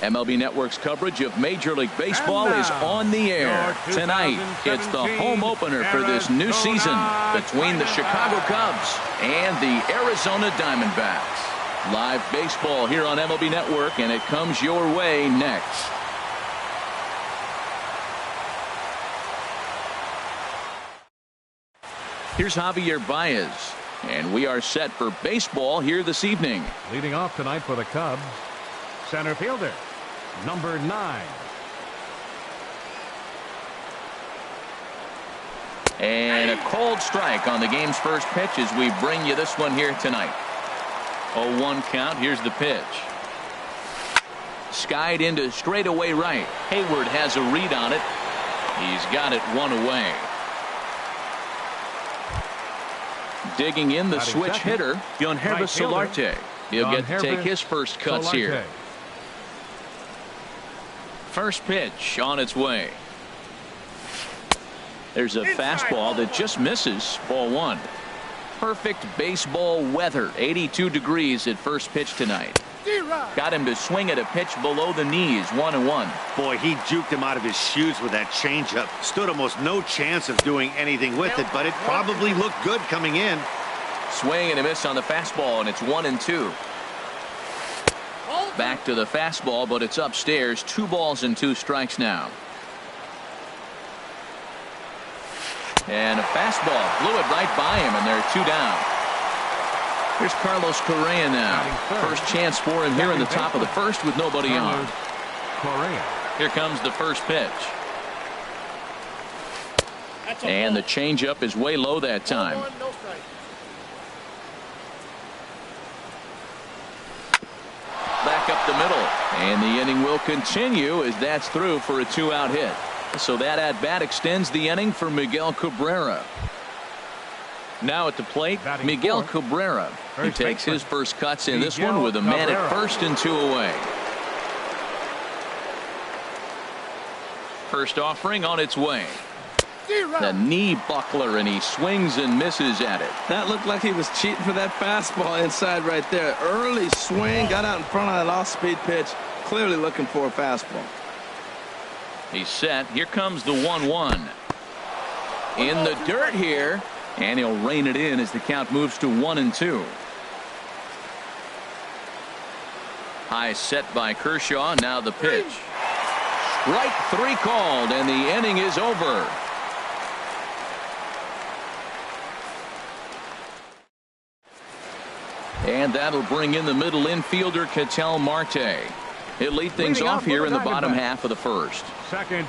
MLB Network's coverage of Major League Baseball is on the air. Tonight, it's the home opener for this new season between the Chicago Cubs and the Arizona Diamondbacks. Live baseball here on MLB Network, and it comes your way next. Here's Javier Baez, and we are set for baseball here this evening. Leading off tonight for the Cubs, center fielder, number 9. And a cold strike on the game's first pitch as we bring you this one here tonight. 0-1 count. Here's the pitch. Skied into straightaway right. Hayward has a read on it. He's got it one away. Digging in the switch hitter, Yonhervis Solarte. He'll get to take his first cuts here. First pitch on its way. There's a fastball that just misses. Ball 1. Perfect baseball weather. 82 degrees at first pitch tonight. Got him to swing at a pitch below the knees. 1-1. Boy, he juked him out of his shoes with that changeup. Stood almost no chance of doing anything with it, but it probably looked good coming in. Swing and a miss on the fastball, and it's 1-2. Back to the fastball, but it's upstairs. 2 balls and 2 strikes now. And a fastball blew it right by him, and there are 2 down. Here's Carlos Correa now. First chance for him here in the top of the first with nobody on. Here comes the first pitch. And the changeup is way low that time. Back up the middle. And the inning will continue as that's through for a 2-out hit. So that at-bat extends the inning for Miguel Cabrera. Now at the plate, Miguel Cabrera. He takes his first cuts in this one with a man at first and 2 away. First offering on its way. The knee buckler, and he swings and misses at it. That looked like he was cheating for that fastball inside right there. Early swing, got out in front of that off-speed pitch. Clearly looking for a fastball. He's set. Here comes the 1-1. In the dirt here. And he'll rein it in as the count moves to 1-2. High set by Kershaw. Now the pitch. Strike 3 called, and the inning is over. And that'll bring in the middle infielder, Ketel Marte. He'll lead things off here in the bottom half of the first. Second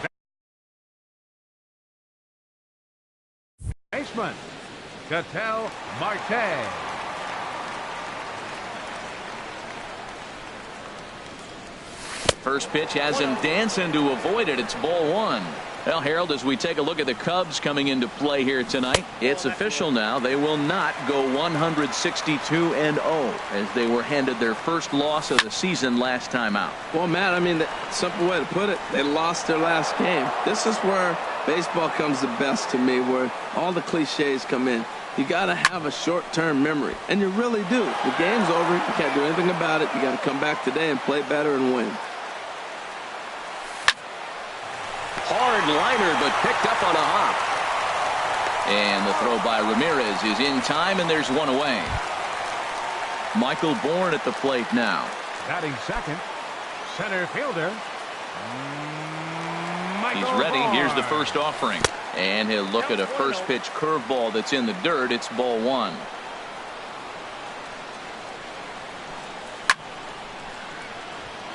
baseman, Ketel Marte. First pitch has him dancing to avoid it. It's ball 1. Well, Harold, as we take a look at the Cubs coming into play here tonight, it's official now. They will not go 162-0 as they were handed their first loss of the season last time out. Well, Matt, I mean, the simple way to put it, they lost their last game. This is where baseball comes the best to me, where all the cliches come in. You got to have a short-term memory, and you really do. The game's over. You can't do anything about it. You got to come back today and play better and win. Hard liner, but picked up on a hop. And the throw by Ramirez is in time, and there's 1 away. Michael Bourne at the plate now. Batting second, center fielder, He's ready. Here's the first offering. And he'll look at a first pitch curveball that's in the dirt. It's ball 1.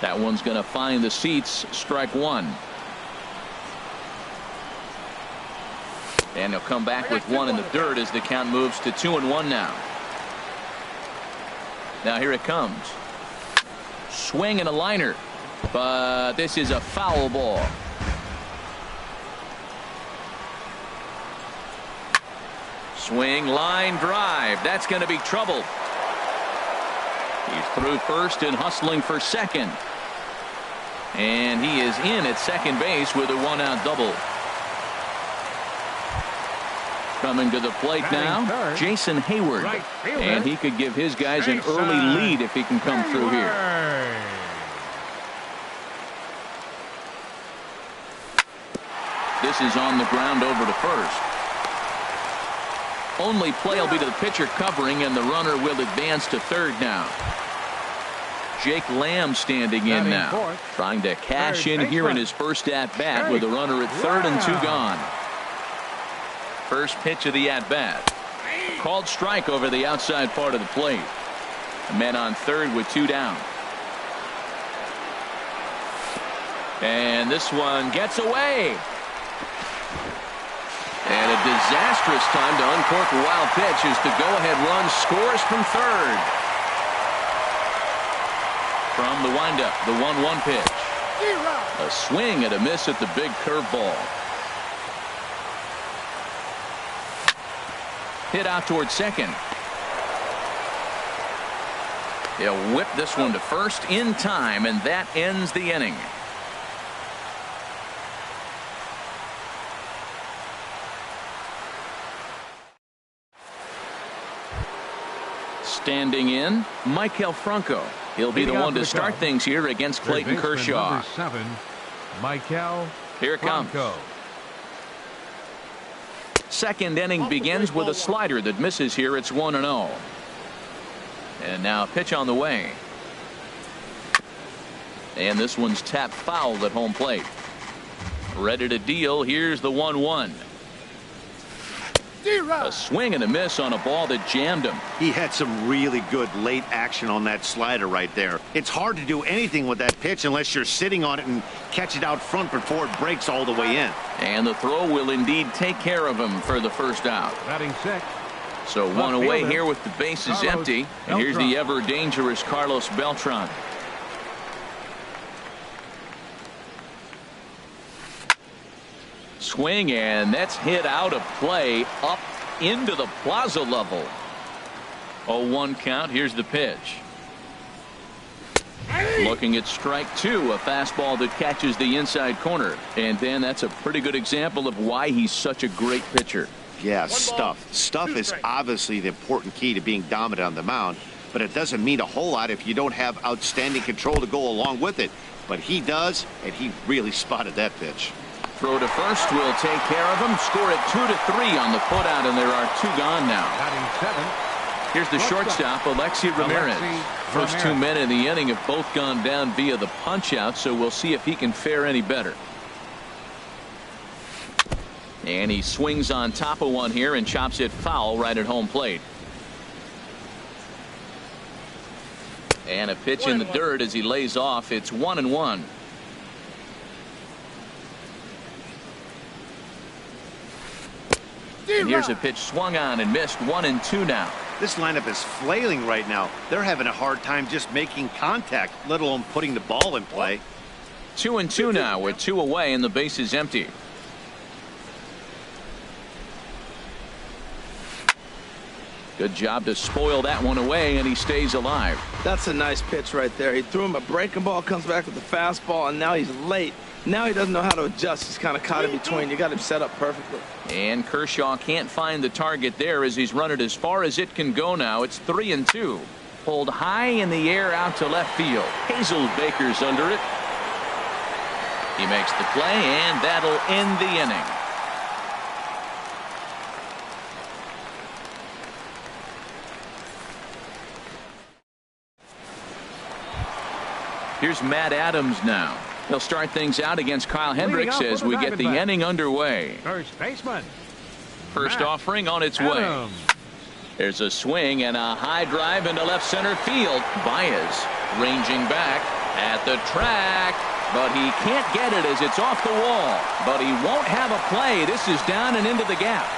That one's going to find the seats. Strike 1. And he'll come back with 1 in the dirt as the count moves to 2-1 now. Now here it comes. Swing and a liner. But this is a foul ball. Swing, line drive. That's going to be trouble. He's through first and hustling for second. And he is in at second base with a 1-out double. Coming to the plate now, Jason Hayward. And he could give his guys an early lead if he can come through here. This is on the ground over to first. Only play will be to the pitcher covering, and the runner will advance to third now. Jake Lamb standing in now, trying to cash in here in his first at-bat with a runner at third and 2 gone. First pitch of the at-bat. Called strike over the outside part of the plate. Men on third with 2 down. And this one gets away. And a disastrous time to uncork a wild pitch as the go-ahead run scores from third. From the windup, the 1-1 pitch. A swing and a miss at the big curveball. Hit out towards second. He'll whip this one to first in time, and that ends the inning. Standing in, Michael Franco. He'll be the one to start things here against Clayton Kershaw. Number 7, Michael Here it comes. Franco. Second inning begins with a slider that misses here. It's 1-0. And now a pitch on the way. And this one's tapped foul at home plate. Ready to deal. Here's the 1-1. A swing and a miss on a ball that jammed him. He had some really good late action on that slider right there. It's hard to do anything with that pitch unless you're sitting on it and catch it out front before it breaks all the way in. And the throw will indeed take care of him for the first out. Batting 6. So one away here with the bases empty. And here's the ever dangerous Carlos Beltran. Swing, and that's hit out of play up into the plaza level. 0-1 count. Here's the pitch. Looking at strike 2, a fastball that catches the inside corner. And Dan, that's a pretty good example of why he's such a great pitcher. Yeah, stuff. Stuff is obviously the important key to being dominant on the mound, but it doesn't mean a whole lot if you don't have outstanding control to go along with it. But he does, and he really spotted that pitch. Throw to first will take care of him. Score it 2-3 on the putout, and there are 2 gone now. Batting 7. Here's the shortstop, Alexi Ramirez. First 2 men in the inning have both gone down via the punch-out, so we'll see if he can fare any better. And he swings on top of one here and chops it foul right at home plate. And a pitch in the dirt as he lays off. It's 1-1. And here's a pitch swung on and missed. 1-2 now. This lineup is flailing right now. They're having a hard time just making contact, let alone putting the ball in play. 2-2 now with 2 away and the base is empty. Good job to spoil that one away, and he stays alive. That's a nice pitch right there. He threw him a breaking ball, comes back with the fastball, and now he's late. Now he doesn't know how to adjust. He's kind of caught in between. You got him set up perfectly. And Kershaw can't find the target there as he's run it as far as it can go now. It's 3-2. Pulled high in the air out to left field. Hazelbaker's under it. He makes the play, and that'll end the inning. Here's Matt Adams now. He'll start things out against Kyle Hendricks as we get the inning underway. First baseman. First Matt offering on its Adams. way. There's a swing and a high drive into left center field. Baez ranging back at the track, but he can't get it as it's off the wall. But he won't have a play. This is down and into the gap.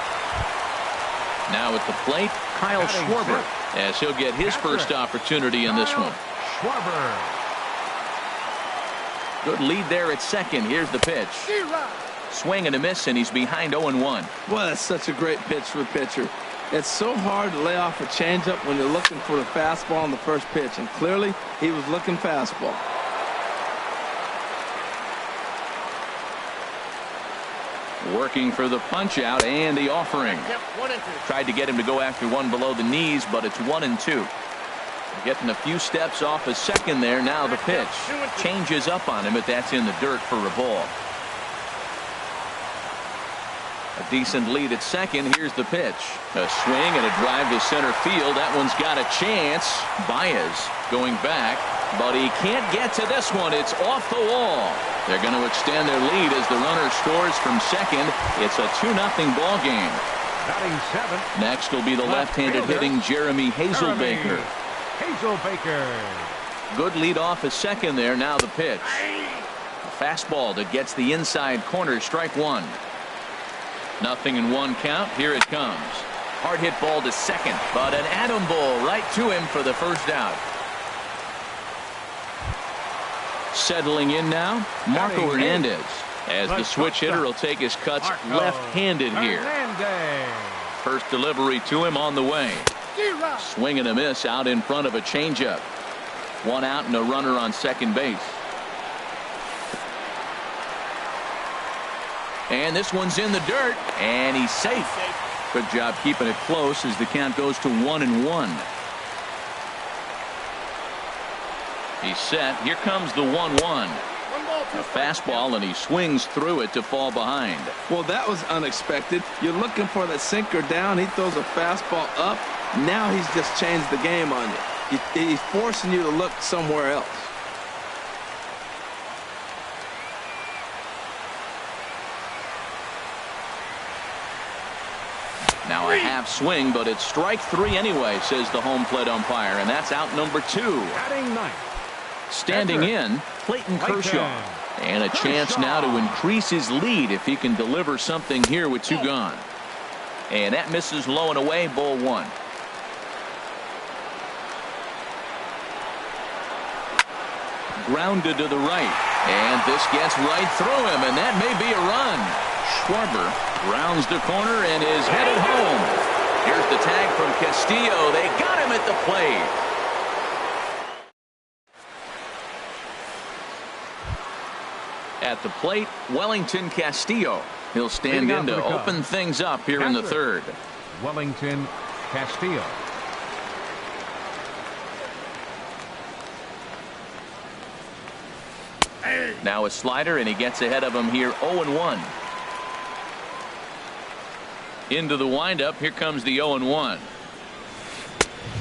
Now at the plate, Kyle Schwarber, as he'll get his first opportunity in this one. Schwarber. Good lead there at second. Here's the pitch. Swing and a miss, and he's behind 0-1. Well, that's such a great pitch for a pitcher. It's so hard to lay off a changeup when you're looking for the fastball on the first pitch, and clearly he was looking fastball. Working for the punch out and the offering. Tried to get him to go after one below the knees, but it's 1-2. Getting a few steps off a second there. Now the pitch changes up on him, but that's in the dirt for a ball. A decent lead at second. Here's the pitch. A swing and a drive to center field. That one's got a chance. Baez going back, but he can't get to this one. It's off the wall. They're going to extend their lead as the runner scores from second. It's a 2-0 ball game. Batting seventh. Next will be the left-handed hitting Jeremy Hazelbaker. Hazelbaker. Good lead off at second there. Now the pitch. A fastball that gets the inside corner. Strike one. 0-1 count. Here it comes. Hard hit ball to second, but an atom ball right to him for the first out. Settling in now, Marco Hernandez, as the switch hitter will take his cuts left-handed here. First delivery to him on the way. Swing and a miss out in front of a changeup. One out and a runner on second base. And this one's in the dirt, and he's safe. Good job keeping it close as the count goes to 1-1. He's set. Here comes the 1-1. A fastball, and he swings through it to fall behind. Well, that was unexpected. You're looking for that sinker down. He throws a fastball up. Now he's just changed the game on you. He's forcing you to look somewhere else. Now a half swing, but it's strike three anyway, says the home plate umpire, and that's out number 2. Batting ninth. Standing in, Clayton Kershaw. And a chance now to increase his lead if he can deliver something here with 2 gone. And that misses low and away, ball 1. Grounded to the right. And this gets right through him, and that may be a run. Schwarber rounds the corner and is headed home. Here's the tag from Castillo. They got him at the plate. At the plate, Wellington Castillo. He'll stand in to open things up here in the third. Wellington Castillo. Now a slider, and he gets ahead of him here 0-1. Into the windup. Here comes the 0-1.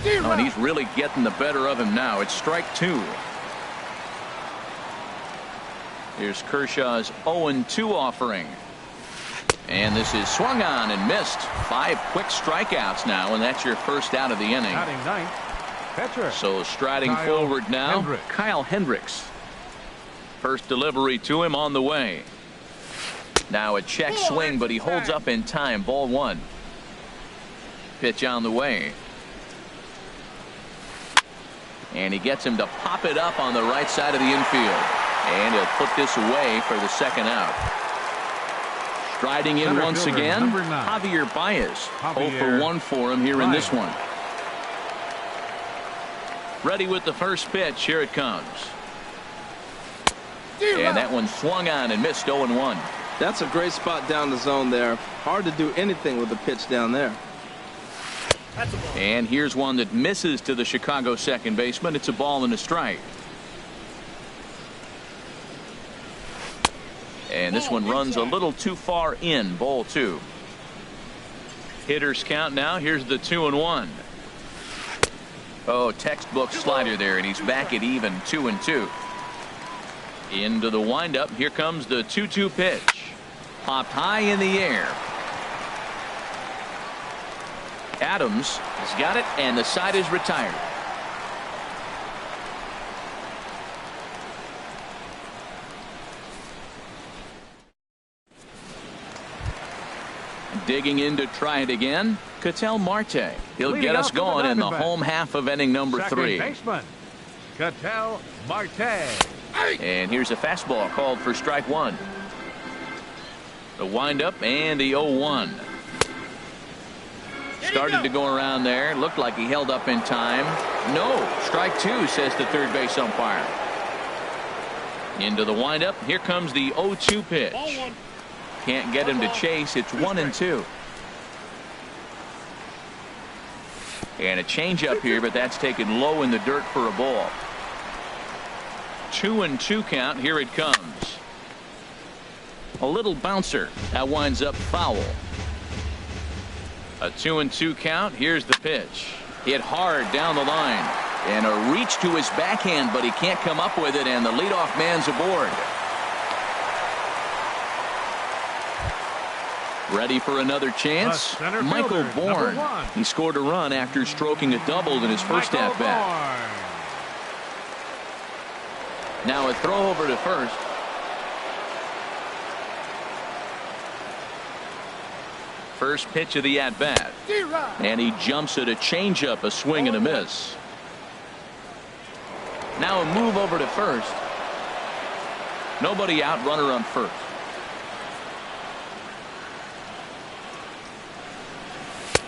Oh, and he's really getting the better of him now. It's strike 2. Here's Kershaw's 0-2 offering. And this is swung on and missed. 5 quick strikeouts now, and that's your first out of the inning. Batting ninth. Pitcher. So striding forward now, Kyle Hendricks. First delivery to him on the way. Now a check swing, but he holds up in time. Ball 1. Pitch on the way. And he gets him to pop it up on the right side of the infield. And he'll put this away for the second out. Striding in once again, Javier Baez. 0 for 1 for him here in this one. Ready with the first pitch. Here it comes. And that one swung on and missed. 0-1. That's a great spot down the zone there. Hard to do anything with the pitch down there. And here's one that misses to the Chicago second baseman. It's a ball and a strike. And this one runs a little too far in. Ball 2. Hitters count now. Here's the 2-1. Oh, textbook slider there, and he's back at even 2-2. Into the windup. Here comes the 2-2 pitch. Popped high in the air. Adams has got it, and the side is retired. Digging in to try it again, Ketel Marte. He'll get us going in the home half of inning number 3. Second baseman, Ketel Marte. And here's a fastball called for strike 1. The windup and the 0-1. Started to go around there. Looked like he held up in time. No. Strike 2, says the third base umpire. Into the windup. Here comes the 0-2 pitch. Can't get him to chase. It's 1-2. And a changeup here, but that's taken low in the dirt for a ball. 2-2 count. Here it comes. A little bouncer. That winds up foul. A 2-2 count. Here's the pitch. Hit hard down the line. And a reach to his backhand, but he can't come up with it, and the leadoff man's aboard. Ready for another chance? Michael Bourne. He scored a run after stroking a double in his first at-bat. Now a throw over to first. First pitch of the at-bat. And he jumps at a changeup, a swing and a miss. Now a move over to first. Nobody out, runner on first.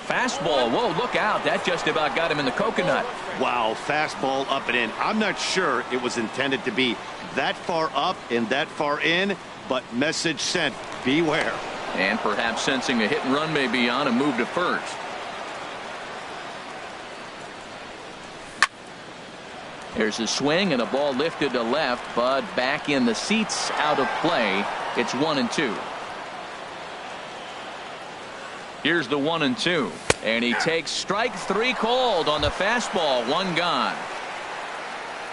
Fastball. Whoa, look out. That just about got him in the coconut. Wow, fastball up and in. I'm not sure it was intended to be that far up and that far in, but message sent. Beware. And perhaps sensing a hit and run may be on, a move to first. There's a swing and a ball lifted to left, but back in the seats, out of play. It's 1-2. Here's the 1-2, and he takes strike three called on the fastball. One gone.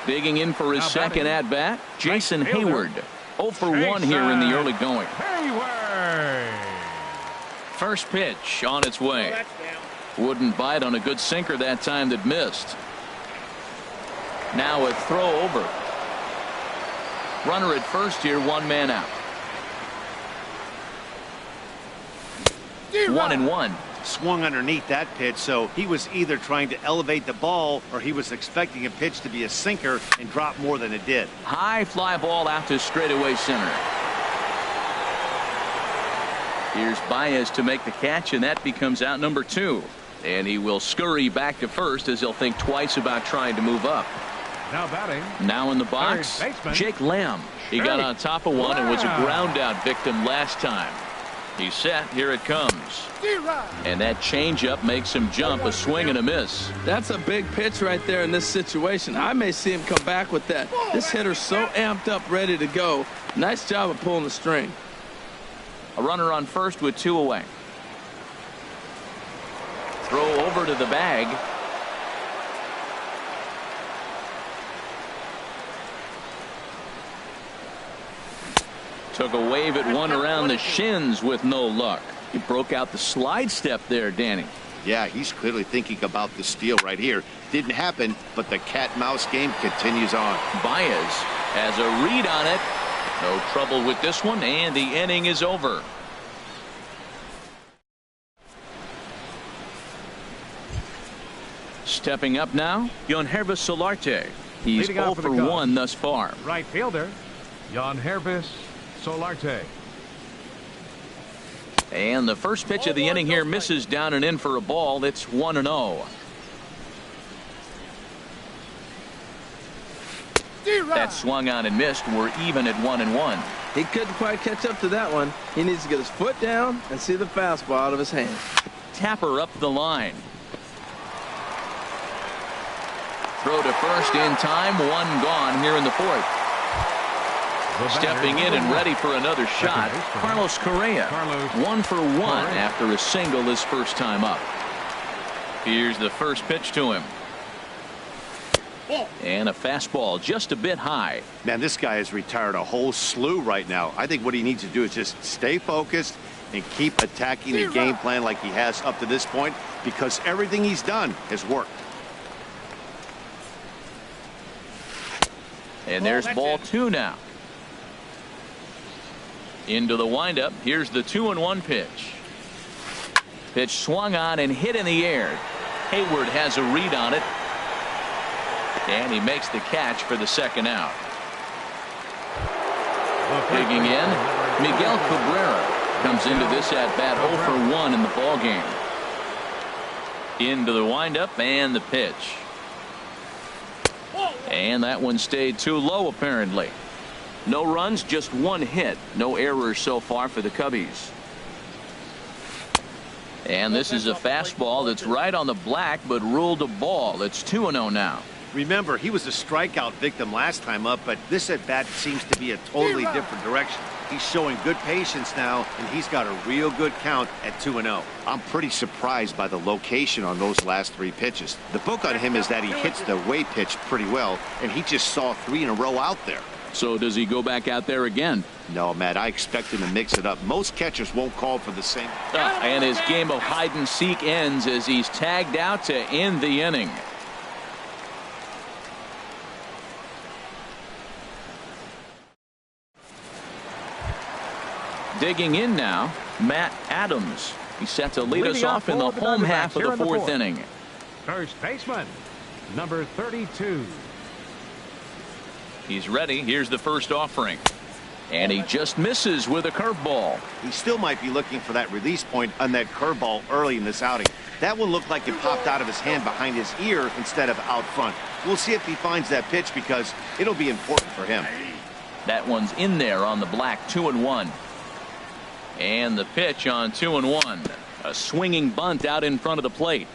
Digging in for his second at bat, Jason Hayward. 0 for 1 here in the early going. First pitch on its way. Wouldn't bite on a good sinker that time that missed. Now a throw over. Runner at first here, one man out. 1-1. Swung underneath that pitch, so he was either trying to elevate the ball or he was expecting a pitch to be a sinker and drop more than it did. High fly ball out to straightaway center. Here's Baez to make the catch, and that becomes out number 2. And he will scurry back to first as he'll think twice about trying to move up. Now batting. Now in the box, Jake Lamb. He got on top of one and was a ground out victim last time. He's set. Here it comes. And that changeup makes him jump, a swing and a miss. That's a big pitch right there in this situation. I may see him come back with that. This hitter's so amped up, ready to go. Nice job of pulling the string. A runner on first with 2 away. Throw over to the bag. Took a wave at one around the shins with no luck. He broke out the slide step there, Danny. Yeah, he's clearly thinking about the steal right here. Didn't happen, but the cat-mouse game continues on. Baez has a read on it. No trouble with this one, and the inning is over. Stepping up now, Yangervis Solarte. He's 0 for 1 thus far. Right fielder, Yangervis Solarte. And the first pitch of the inning here misses down and in for a ball. It's 1-0. That swung on and missed. We're even at 1-1. He couldn't quite catch up to that one. He needs to get his foot down and see the fastball out of his hand. Tapper up the line. Throw to first in time. One gone here in the fourth. Stepping in and ready for another shot, Carlos Correa. 1 for 1 after a single his first time up. Here's the first pitch to him. And a fastball just a bit high. Man, this guy has retired a whole slew right now. I think what he needs to do is just stay focused and keep attacking the game plan like he has up to this point, because everything he's done has worked. And there's ball 2 now. Into the windup. Here's the 2-1 pitch. Pitch swung on and hit in the air. Hayward has a read on it. And he makes the catch for the second out. Digging in, Miguel Cabrera comes into this at bat 0 for 1 in the ball game. Into the windup and the pitch. And that one stayed too low apparently. No runs, just 1 hit. No errors so far for the Cubbies. And this is a fastball that's right on the black, but ruled a ball. It's 2-0 now. Remember, he was a strikeout victim last time up, but this at bat seems to be a totally different direction. He's showing good patience now, and he's got a real good count at 2-0. I'm pretty surprised by the location on those last 3 pitches. The book on him is that he hits the way pitch pretty well, and he just saw 3 in a row out there. So does he go back out there again? No, Matt, I expect him to mix it up. Most catchers won't call for the same. And his game of hide and seek ends as he's tagged out to end the inning. Digging in now, Matt Adams. He's set to lead us off in the home half of the 4th inning. First baseman, number 32. He's ready. Here's the first offering. And he just misses with a curveball. He still might be looking for that release point on that curveball early in this outing. That one looked like it popped out of his hand behind his ear instead of out front. We'll see if he finds that pitch because it'll be important for him. That one's in there on the black. 2-1. And the pitch on 2-1. A swinging bunt out in front of the plate.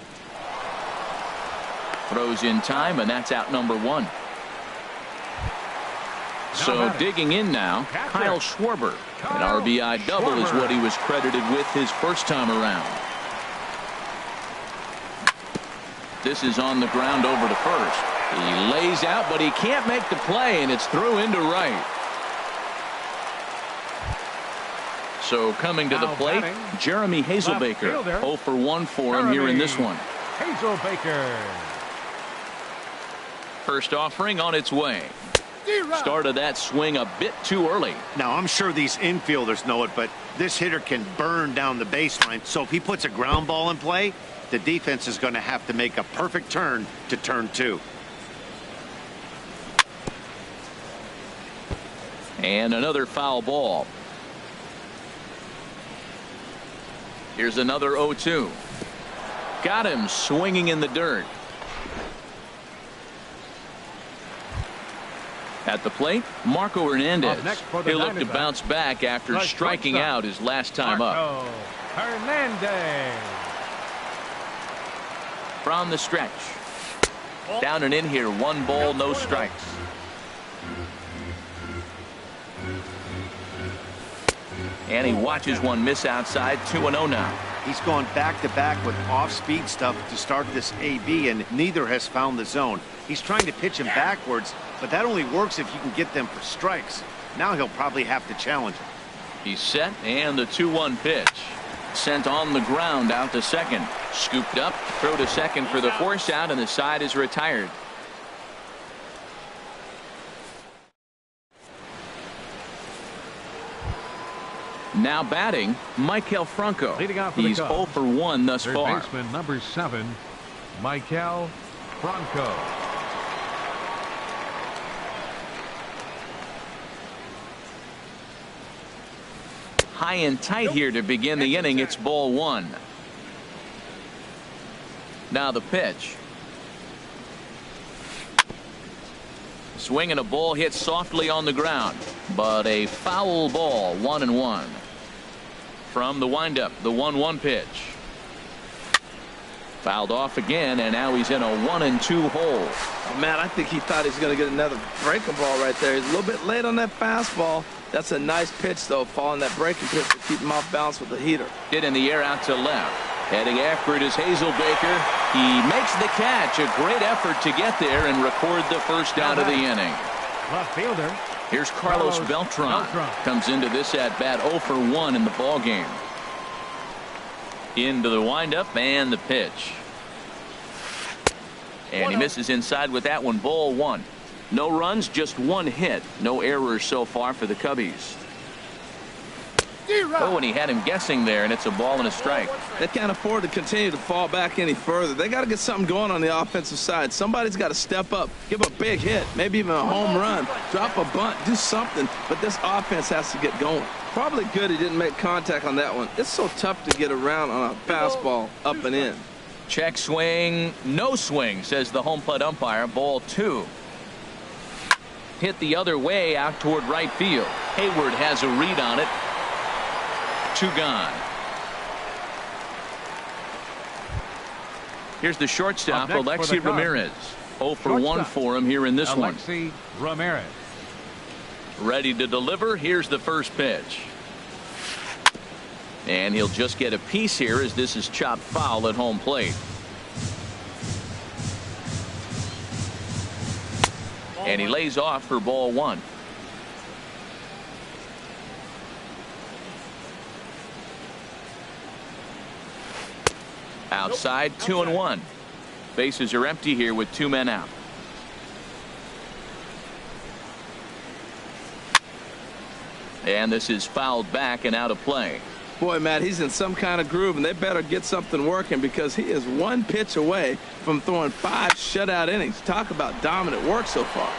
Throws in time, and that's out number 1. So digging in now, Kyle Schwarber. An RBI double is what he was credited with his first time around. This is on the ground over to first. He lays out, but he can't make the play, and it's through into right. So coming to the plate, Jeremy Hazelbaker. 0 for 1 for him here in this one. Hazelbaker. First offering on its way. Started that swing a bit too early. Now, I'm sure these infielders know it, but this hitter can burn down the baseline. So if he puts a ground ball in play, the defense is going to have to make a perfect turn to turn 2. And another foul ball. Here's another 0-2. Got him swinging in the dirt. At the plate, Marco Hernandez. He'll look to bounce back after striking out his last time up. Hernandez. From the stretch. Down and in here. 1 ball, no strikes. And he watches one miss outside. 2-0 now. He's gone back-to-back with off-speed stuff to start this AB, and neither has found the zone. He's trying to pitch him backwards, but that only works if you can get them for strikes. Now he'll probably have to challenge him. He's set, and the 2-1 pitch. Sent on the ground out to second. Scooped up, throw to second for the force out, and the side is retired. Now batting, Maikel Franco. He's 0 for 1 thus far. Third baseman number 7, Maikel Franco. High and tight here to begin the inning. It's ball 1. Now the pitch. Swing and a ball hit softly on the ground, but a foul ball. 1-1. From the windup, the 1-1 pitch. Fouled off again, and now he's in a 1-2 hole. Oh, man, I think he thought he was going to get another breaking ball right there. He's a little bit late on that fastball. That's a nice pitch, though, following that breaking pitch to keep him off balance with the heater. Hit in the air out to left. Heading after it is Hazelbaker. He makes the catch. A great effort to get there and record the first out of the inning. Left fielder. Here's Carlos Beltran. Comes into this at bat 0 for 1 in the ball game. Into the windup and the pitch. And he misses inside with that one. Ball 1. No runs, just 1 hit. No errors so far for the Cubbies. Oh, and he had him guessing there, and it's a ball and a strike. They can't afford to continue to fall back any further. They got to get something going on the offensive side. Somebody's got to step up, give a big hit, maybe even a home run, drop a bunt, do something. But this offense has to get going. Probably good he didn't make contact on that one. It's so tough to get around on a fastball up and in. Check swing, no swing, says the home plate umpire. Ball 2. Hit the other way out toward right field. Hayward has a read on it. 2 gone. Here's the shortstop, Alexi Ramirez. 0 for 1 for him here in this one. Alexi Ramirez. Ready to deliver. Here's the first pitch. And he'll just get a piece here as this is chopped foul at home plate. And he lays off for ball one. Outside, 2-1. Bases are empty here with 2 men out. And this is fouled back and out of play. Boy, Matt, he's in some kind of groove, and they better get something working because he is 1 pitch away from throwing 5 shutout innings. Talk about dominant work so far.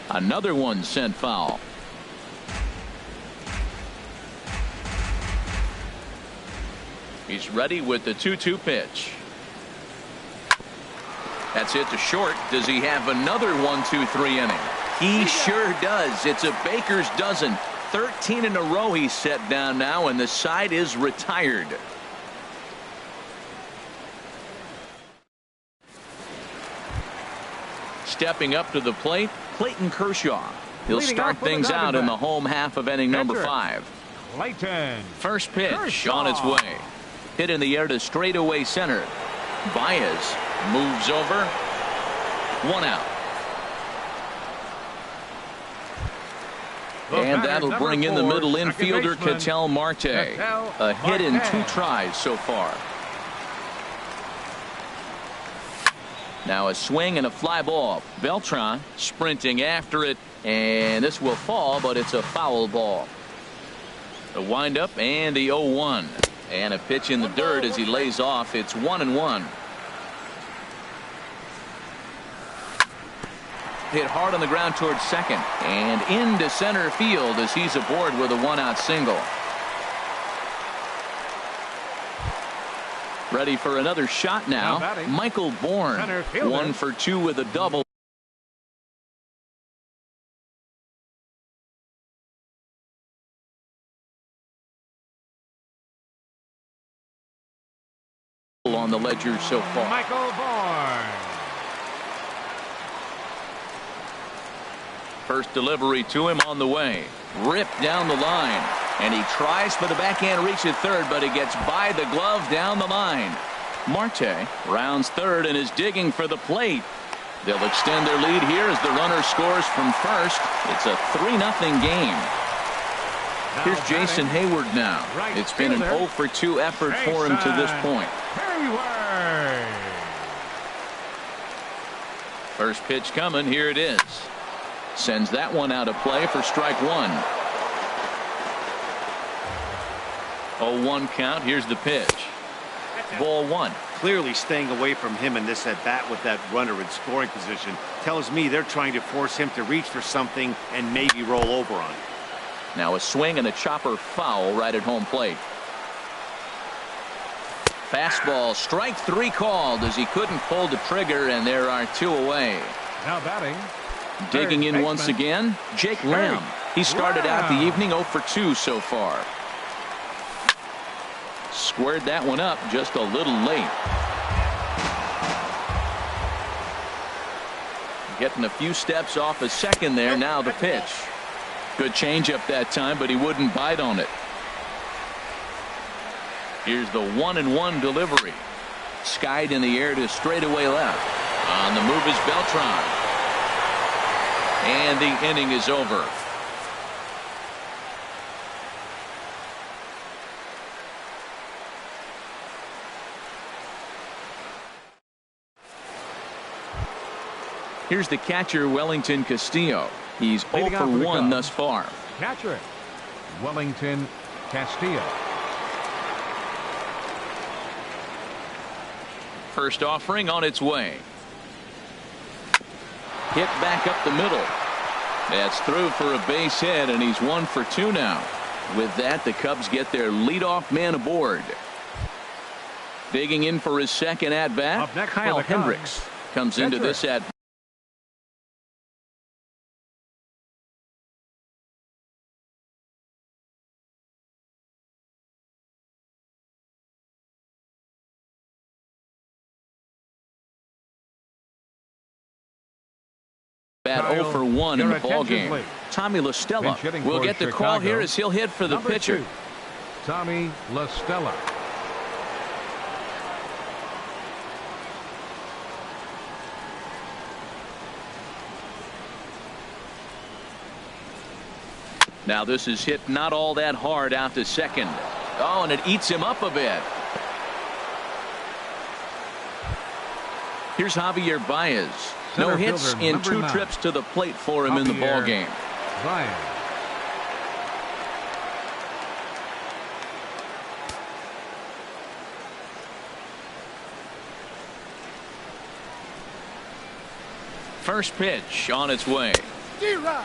Another one sent foul. He's ready with the 2-2 pitch. That's hit to short. Does he have another 1-2-3 inning? He sure does. It's a baker's dozen. 13 in a row he's set down now, and the side is retired. Stepping up to the plate, Clayton Kershaw. He'll start things out in the home half of inning number 5. Clayton. First pitch Kershaw. on its way. Hit in the air to straightaway center. Baez moves over. 1 out. And that'll bring in the middle infielder, Ketel Marte. A hit in 2 tries so far. Now a swing and a fly ball. Beltran sprinting after it, and this will fall, but it's a foul ball. The windup and the 0-1. And a pitch in the dirt as he lays off. It's 1-1. Hit hard on the ground towards second and into center field as he's aboard with a 1-out single. Ready for another shot now. Michael Bourne, 1 for 2 with a double. On the ledger so far. Michael Bourne. First delivery to him on the way. Ripped down the line. And he tries for the backhand reach at third, but he gets by the glove down the line. Marte rounds third and is digging for the plate. They'll extend their lead here as the runner scores from first. It's a 3-0 game. Here's Jason Hayward now. It's been an 0 for 2 effort for him to this point. First pitch coming. Here it is. Sends that one out of play for strike 1. 0-1 count. Here's the pitch. Ball 1. Clearly staying away from him in this at bat with that runner in scoring position tells me they're trying to force him to reach for something and maybe roll over on it. Now a swing and a chopper foul right at home plate. Fastball, strike 3 called as he couldn't pull the trigger, and there are 2 away. Now batting. Digging in once again, Jake Lamb. He started out the evening 0 for 2 so far. Squared that one up just a little late. Getting a few steps off a second there. Now the pitch. Good changeup that time, but he wouldn't bite on it. Here's the 1-1 delivery. Skied in the air to straightaway left. On the move is Beltran. And the inning is over. Here's the catcher, Wellington Castillo. He's 0 for 1 thus far. Catcher, Wellington Castillo. First offering on its way. Hit back up the middle. That's through for a base hit, and he's 1 for 2 now. With that, the Cubs get their leadoff man aboard. Digging in for his second at-bat, Kyle Hendricks comes into this at at 0 for 1 in the ball game. please. Tommy La Stella will get the call here as he'll hit for the Number pitcher. 2, Tommy La Stella. Now this is hit not all that hard out to second. Oh, and it eats him up a bit. Here's Javier Baez. No Center hits fielder, in number 2 9. trips to the plate for him in the ball Javier game. Baez. First pitch on its way.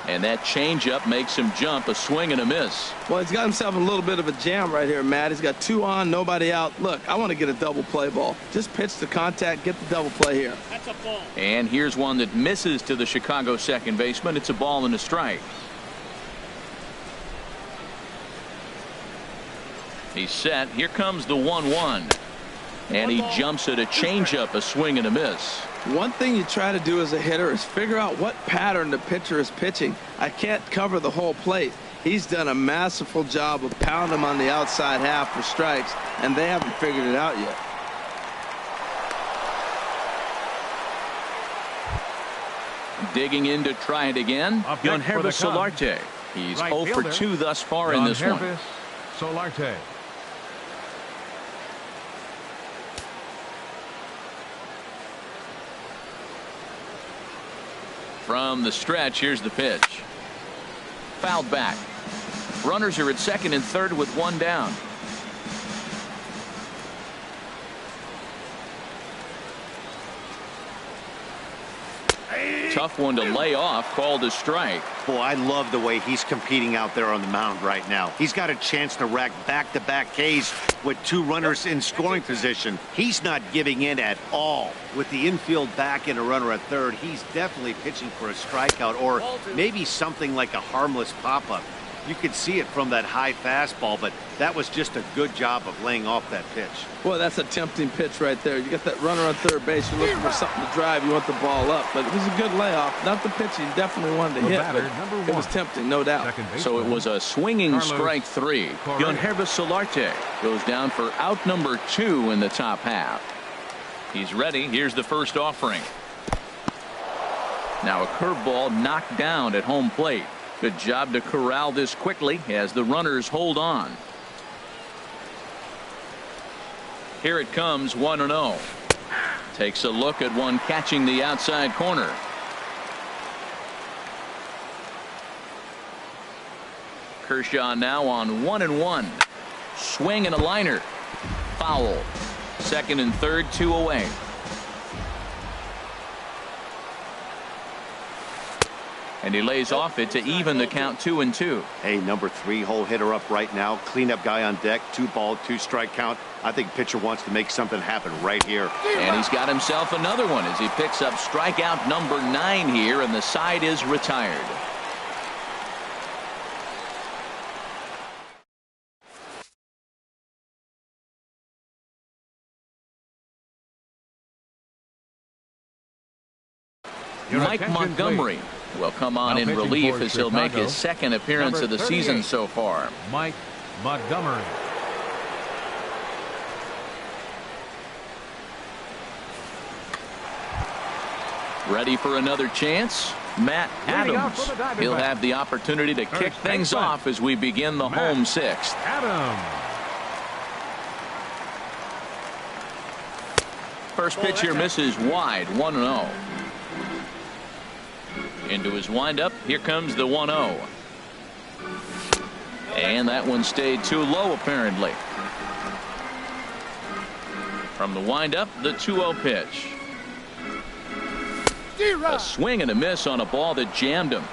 And that changeup makes him jump, a swing and a miss. Well, he's got himself a little bit of a jam right here, Matt. He's got 2 on, nobody out. Look, I want to get a double play ball. Just pitch the contact, get the double play here. That's a ball. And here's one that misses to the Chicago second baseman. It's a ball and a strike. He's set. Here comes the 1-1. And he jumps at a changeup, a swing and a miss. One thing you try to do as a hitter is figure out what pattern the pitcher is pitching. I can't cover the whole plate. He's done a masterful job of pounding him on the outside half for strikes, and they haven't figured it out yet. Digging in to try it again. Up next for the Yohannes Cubs. Solarte. He's Right 0 for fielder, 2 thus far in this one. Yohannes Solarte. From the stretch, here's the pitch. Fouled back. Runners are at second and third with 1 down. Tough one to lay off, called a strike. Boy, I love the way he's competing out there on the mound right now. He's got a chance to rack back-to-back Ks with 2 runners in scoring position. He's not giving in at all. With the infield back and a runner at third, he's definitely pitching for a strikeout or maybe something like a harmless pop-up. You could see it from that high fastball, but that was just a good job of laying off that pitch. Boy, that's a tempting pitch right there. You got that runner on third base. You're looking for something to drive. You want the ball up. But it was a good layoff. Not the pitch he definitely wanted to The hit, batter, but number it was 1. tempting, no doubt. Second So it baseman, was a swinging Carlos strike 3. Correa. Yohannes Solarte goes down for out number 2 in the top half. He's ready. Here's the first offering. Now a curveball knocked down at home plate. Good job to corral this quickly as the runners hold on. Here it comes, 1-0. Takes a look at one catching the outside corner. Kershaw now on 1-1. Swing and a liner. Foul. Second and third, 2 away. And he lays off it to even the count 2-2. Hey, number 3 hole hitter up right now. Cleanup guy on deck. 2-ball, 2-strike count. I think pitcher wants to make something happen right here. And he's got himself another one as he picks up strikeout number 9 here, and the side is retired. Mike Montgomery will come on Now in pitching relief for as he'll make Chicago, his second appearance number of the 38, season so far. Mike Montgomery. Ready for another chance? Matt Leading out Adams. for the Diamondbacks. He'll have the opportunity to kick First things baseman, off as we begin the Matt home 6th. Adams. First pitch here misses wide, 1-0. Into his windup. Here comes the 1-0. And that one stayed too low, apparently. From the windup, the 2-0 pitch. A swing and a miss on a ball that jammed him.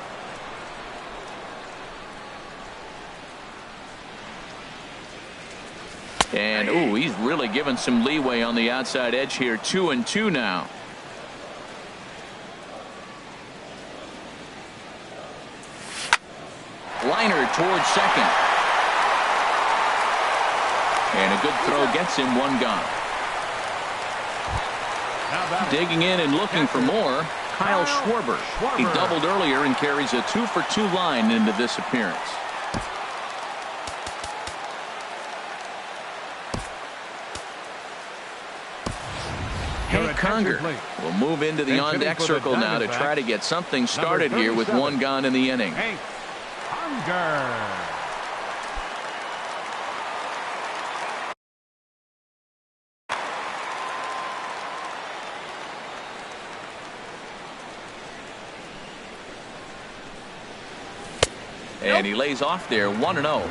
And, ooh, he's really given some leeway on the outside edge here. 2-2 now. Liner towards second. And a good throw gets him, 1 gone. Digging in and looking for more, Kyle Schwarber. He doubled earlier and carries a 2-for-2 line into this appearance. Hank Conger will move into the on-deck circle now to try to get something started here with one gone in the inning. Hank Conger. And he lays off there 1-0.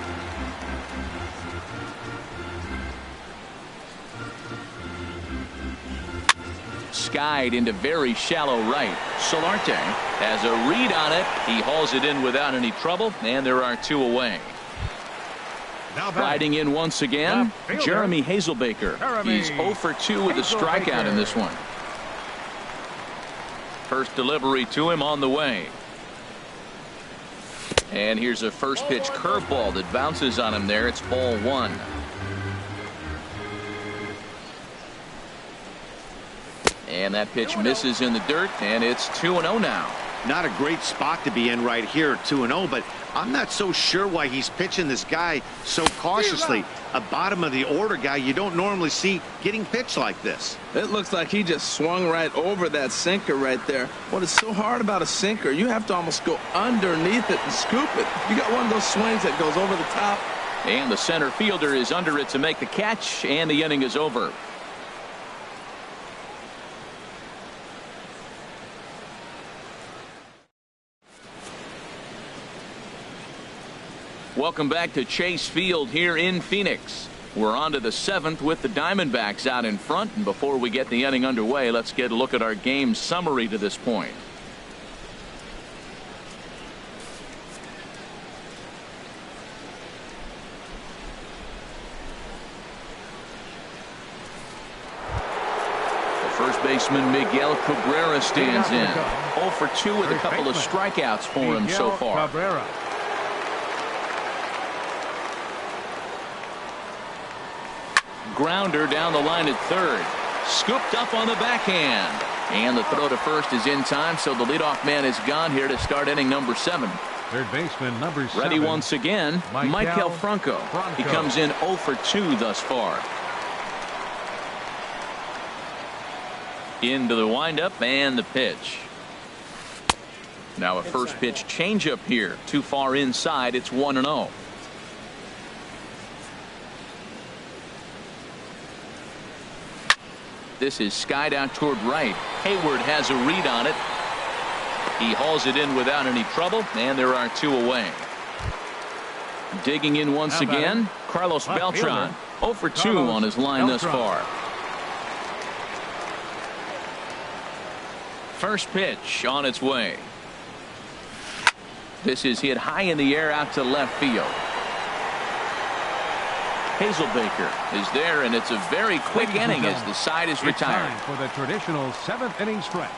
Skied into very shallow right. Solarte has a read on it. He hauls it in without any trouble, and there are 2 away. Riding in once again, Jeremy Hazelbaker. He's 0 for 2 with a strikeout in this one. First delivery to him on the way. And here's a first pitch curveball that bounces on him there. It's ball 1. And that pitch misses in the dirt, and it's 2-0 now. Not a great spot to be in right here, 2-0, but I'm not so sure why he's pitching this guy so cautiously. A bottom of the order guy you don't normally see getting pitched like this. It looks like he just swung right over that sinker right there. What is so hard about a sinker, you have to almost go underneath it and scoop it. You got one of those swings that goes over the top. And the center fielder is under it to make the catch, and the inning is over. Welcome back to Chase Field here in Phoenix. We're on to the 7th with the Diamondbacks out in front. And before we get the inning underway, let's get a look at our game summary to this point. The first baseman, Miguel Cabrera, stands in. 0 for 2 with a couple of strikeouts for him so far. Grounder down the line at third. Scooped up on the backhand. And the throw to first is in time, so the leadoff man is gone here to start inning number 7. Third baseman number 7. Ready once again, Maikel Franco. He comes in 0 for 2 thus far. Into the windup and the pitch. Now a first pitch changeup here. Too far inside. It's 1-0. This is skied out toward right. Hayward has a read on it. He hauls it in without any trouble, and there are 2 away. Digging in once again, Carlos Beltran. 0 for 2 on his line thus far. First pitch on its way. This is hit high in the air out to left field. Hazelbaker is there, and it's a very quick inning as the side is retired. Time for the traditional 7th inning stretch.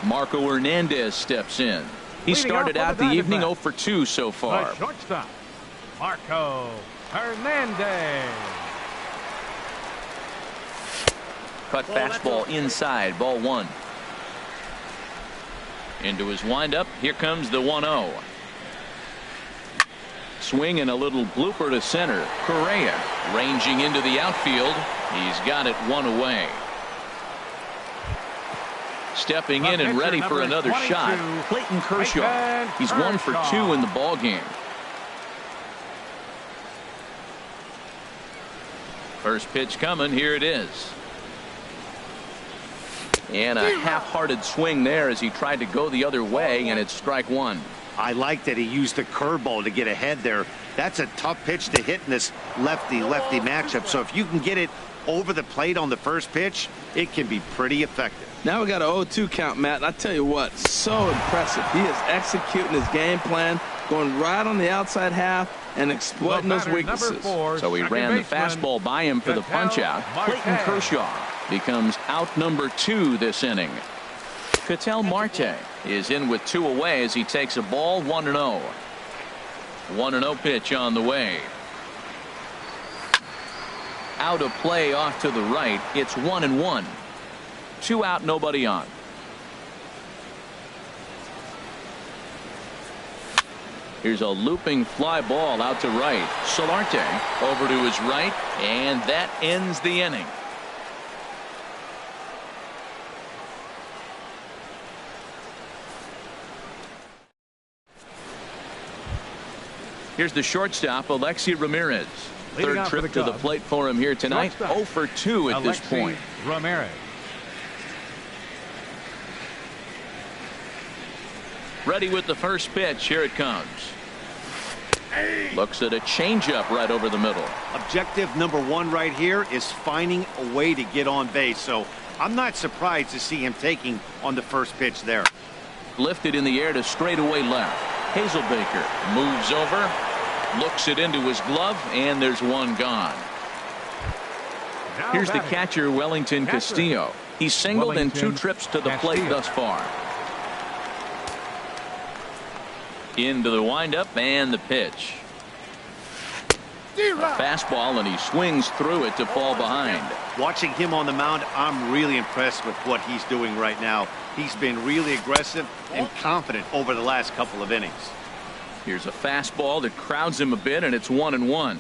Marco Hernandez steps in. He started out the evening 0 for 2 so far. The shortstop, Marco Hernandez. Cut fastball inside, ball 1. Into his windup. Here comes the 1-0. Swing and a little blooper to center. Correa ranging into the outfield. He's got it 1 away. Stepping in and ready for another shot, Clayton Kershaw. He's 1 for 2 in the ball game. First pitch coming. Here it is. And a half-hearted swing there as he tried to go the other way, and it's strike 1. I like that he used the curveball to get ahead there. That's a tough pitch to hit in this lefty-lefty matchup. So if you can get it over the plate on the first pitch, it can be pretty effective. Now we got an 0-2 count, Matt. And I tell you what, so impressive. He is executing his game plan, going right on the outside half and exploiting those weaknesses. So he ran the fastball by him for the punch-out. Clayton Kershaw becomes out number 2 this inning. Ketel Marte is in with 2 away as he takes a ball. 1-0. 1-0 pitch on the way. out of play off to the right. It's 1-1. 2 out, nobody on. Here's a looping fly ball out to right. Solarte over to his right, and that ends the inning. Here's the shortstop, Alexi Ramirez. Third trip to the plate for him here tonight. 0 for 2 at this point. Ramirez. Ready with the first pitch. Here it comes. Looks at a changeup right over the middle. Objective number 1 right here is finding a way to get on base. So I'm not surprised to see him taking on the first pitch there. Lifted in the air to straightaway left. Hazelbaker moves over, looks it into his glove, and there's one gone. Here's the catcher, Wellington Castillo. He's singled in 2 trips to the plate thus far. Into the windup and the pitch. A fastball, and he swings through it to fall behind. Watching him on the mound, I'm really impressed with what he's doing right now. He's been really aggressive and confident over the last couple of innings. Here's a fastball that crowds him a bit, and it's 1-1.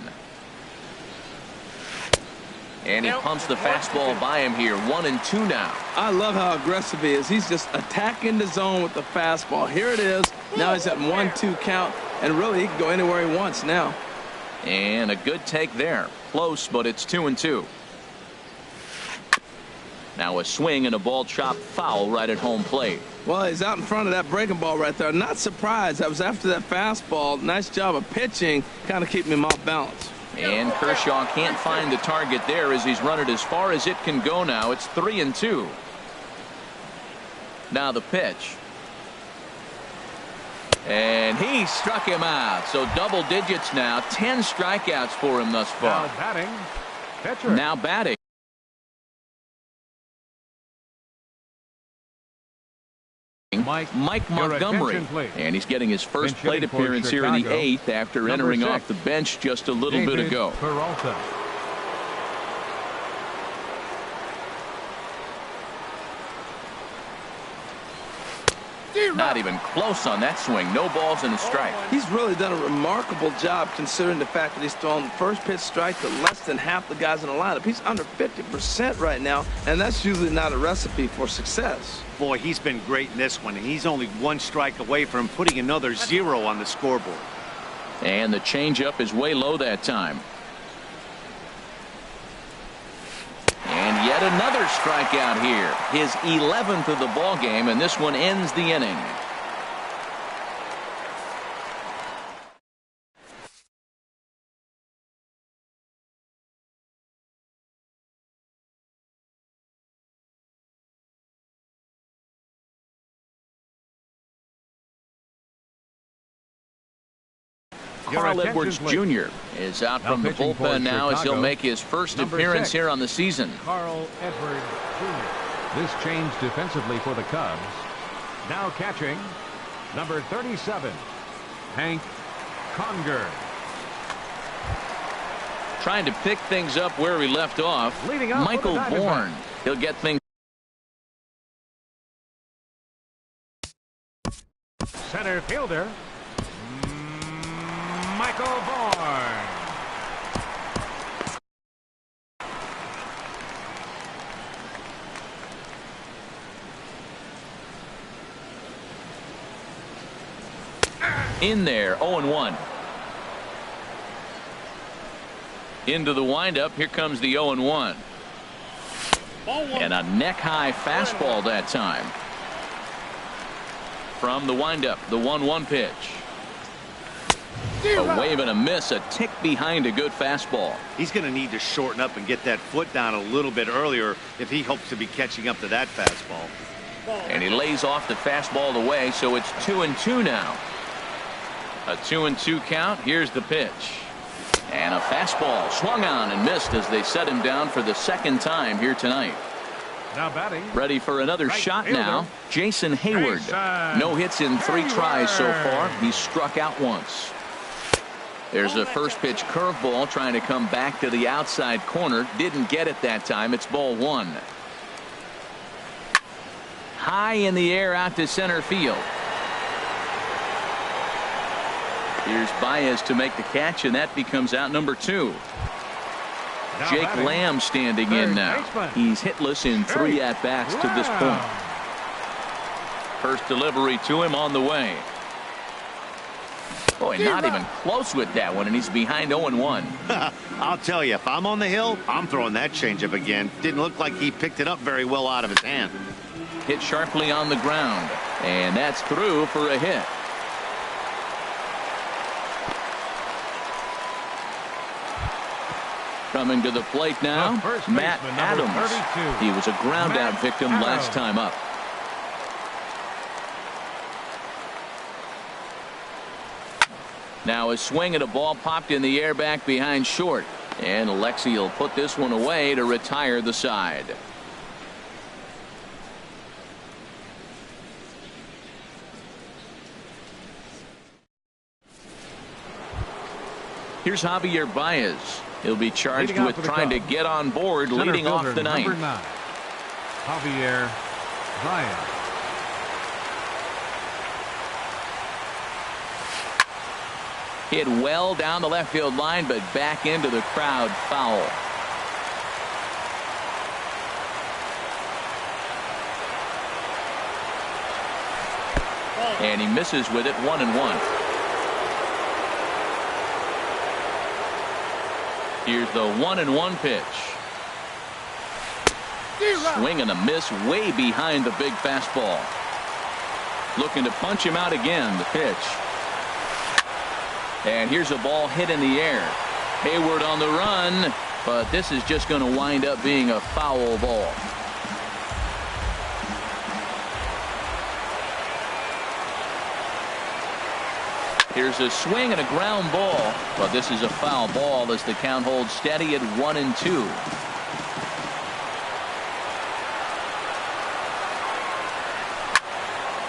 And he pumps the fastball by him here. 1-2 now. I love how aggressive he is. He's just attacking the zone with the fastball. Here it is. Now he's at 1-2 count, and really he can go anywhere he wants now. And a good take there. Close, but it's 2-2. Now a swing and a ball chopped foul right at home plate. Well, he's out in front of that breaking ball right there. Not surprised. That was after that fastball. Nice job of pitching, kind of keeping him off balance. And Kershaw can't find the target there as he's run it as far as it can go now. It's 3-2. Now the pitch. And he struck him out. So double digits now. 10 strikeouts for him thus far. Now batting. Pitcher. Now batting. Mike Montgomery, and he's getting his first plate appearance here in the 8th after entering off the bench just a little bit ago. Peralta. Not even close on that swing. No balls and a strike. He's really done a remarkable job considering the fact that he's thrown the first pitch strike to less than half the guys in the lineup. He's under 50% right now, and that's usually not a recipe for success. Boy, he's been great in this one. He's only 1 strike away from putting another 0 on the scoreboard. And the changeup is way low that time. And yet another strikeout here. His 11th of the ball game, and this one ends the inning. Carl Edwards Jr. is out from the bullpen now as he'll make his first appearance here on the season. Carl Edwards Jr. This change defensively for the Cubs. Now catching, number 37, Hank Conger. Trying to pick things up where we left off. Michael Bourne. He'll get things. Center fielder, Michael Bourne. In there, 0-1. Into the windup. Here comes the 0-1. And a neck-high fastball that time. From the windup, the 1-1 pitch. A wave and a miss, a tick behind a good fastball. He's going to need to shorten up and get that foot down a little bit earlier if he hopes to be catching up to that fastball. And he lays off the fastball away, so it's 2-2 now. A 2-2 count. Here's the pitch. And a fastball swung on and missed as they set him down for the second time here tonight. Now batting. Ready for another shot now. Jason Hayward. No hits in 3 tries so far. He's struck out once. There's a first pitch curveball trying to come back to the outside corner. Didn't get it that time. It's ball one. High in the air out to center field. Here's Baez to make the catch, and that becomes out number 2. Jake Lamb standing in now. He's hitless in 3 at-bats to this point. First delivery to him on the way. Boy, not even close with that one, and he's behind 0-1. I'll tell you, if I'm on the hill, I'm throwing that changeup again. Didn't look like he picked it up very well out of his hand. Hit sharply on the ground, and that's through for a hit. Coming to the plate now, Matt Adams. He was a ground-out victim last time up. Now a swing at a ball popped in the air back behind short. And Alexi will put this one away to retire the side. Here's Javier Baez. He'll be charged with trying to get on board, leading off the ninth. Number 9, Javier Baez. Hit well down the left field line, but back into the crowd, foul. And he misses with it, 1-1. Here's the 1-1 pitch. Swing and a miss way behind the big fastball. Looking to punch him out again, the pitch. And here's a ball hit in the air. Hayward on the run, but this is just going to wind up being a foul ball. Here's a swing and a ground ball, but this is a foul ball as the count holds steady at 1-2.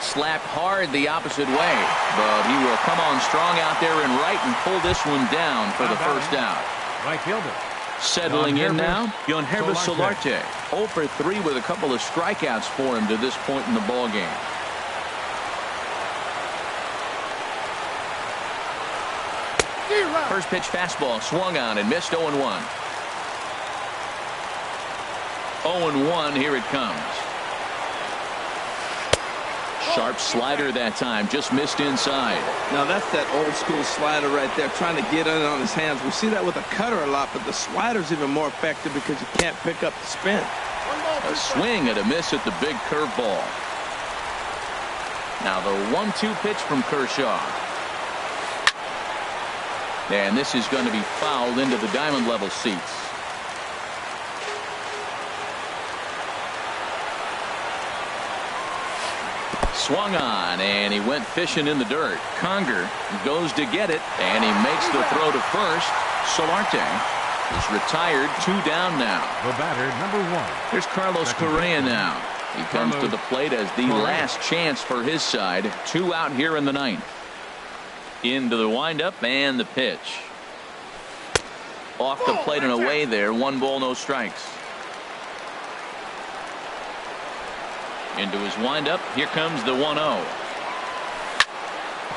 Slapped hard the opposite way, but he will come on strong out there and right and pull this one down for the first out. Right fielder. Settling in now, Yohannes Solarte. 0 for 3 with a couple of strikeouts for him to this point in the ball game. First pitch fastball swung on and missed. 0-1. 0-1, here it comes. Sharp slider that time, just missed inside. Now that's that old school slider right there, trying to get in on his hands. We see that with a cutter a lot, but the slider's even more effective because you can't pick up the spin. A swing and a miss at the big curveball. Now the 1-2 pitch from Kershaw. And this is going to be fouled into the diamond level seats. Swung on, and he went fishing in the dirt. Conger goes to get it, and he makes the throw to first. Solarte is retired, 2 down now. The batter, number 1. Here's Carlos Correa now. He comes to the plate as the last chance for his side. 2 out here in the ninth. Into the windup and the pitch. Off the plate and away there. 1 ball, no strikes. Into his windup. Here comes the 1-0.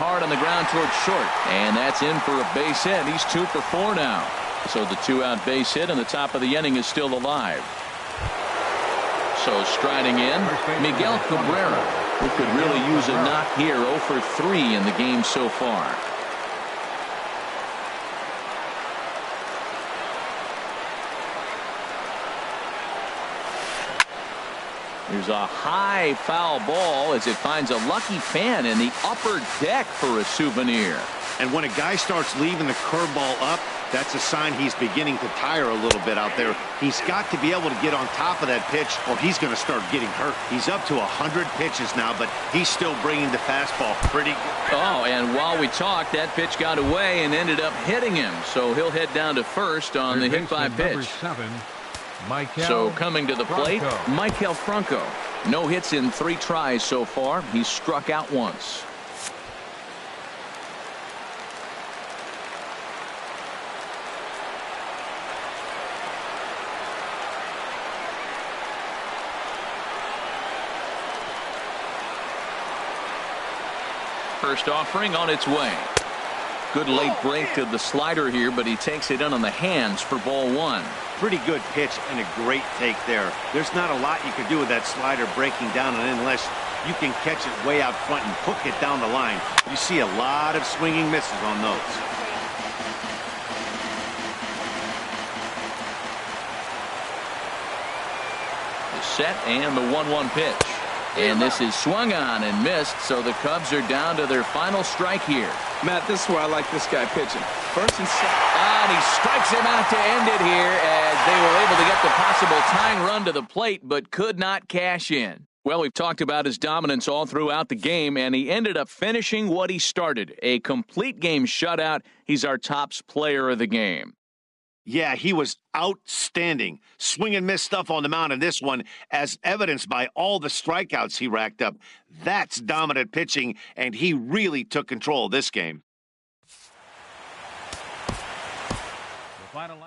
Hard on the ground towards short. And that's in for a base hit. He's 2 for 4 now. So the 2-out base hit and the top of the inning is still alive. So striding in, Miguel Cabrera, who could really use a knock here. 0 for 3 in the game so far. Here's a high foul ball as it finds a lucky fan in the upper deck for a souvenir. And when a guy starts leaving the curveball up, that's a sign he's beginning to tire a little bit out there. He's got to be able to get on top of that pitch or he's going to start getting hurt. He's up to 100 pitches now, but he's still bringing the fastball pretty good. Oh, and while we talked, that pitch got away and ended up hitting him. So he'll head down to first on the hit by pitch. So coming to the plate, Maikel Franco. No hits in 3 tries so far. He's struck out once. First offering on its way. Good late break to the slider here, but he takes it in on the hands for ball one. Pretty good pitch and a great take there. There's not a lot you can do with that slider breaking down and in unless you can catch it way out front and hook it down the line. You see a lot of swinging misses on those. The set and the 1-1 pitch. And this is swung on and missed, so the Cubs are down to their final strike here. Matt, this is where I like this guy pitching. First and second. And he strikes him out to end it here as they were able to get the possible tying run to the plate, but could not cash in. Well, we've talked about his dominance all throughout the game, and he ended up finishing what he started. A complete game shutout. He's our top player of the game. Yeah, he was outstanding. Swing and miss stuff on the mound in this one, as evidenced by all the strikeouts he racked up. That's dominant pitching, and he really took control of this game. The final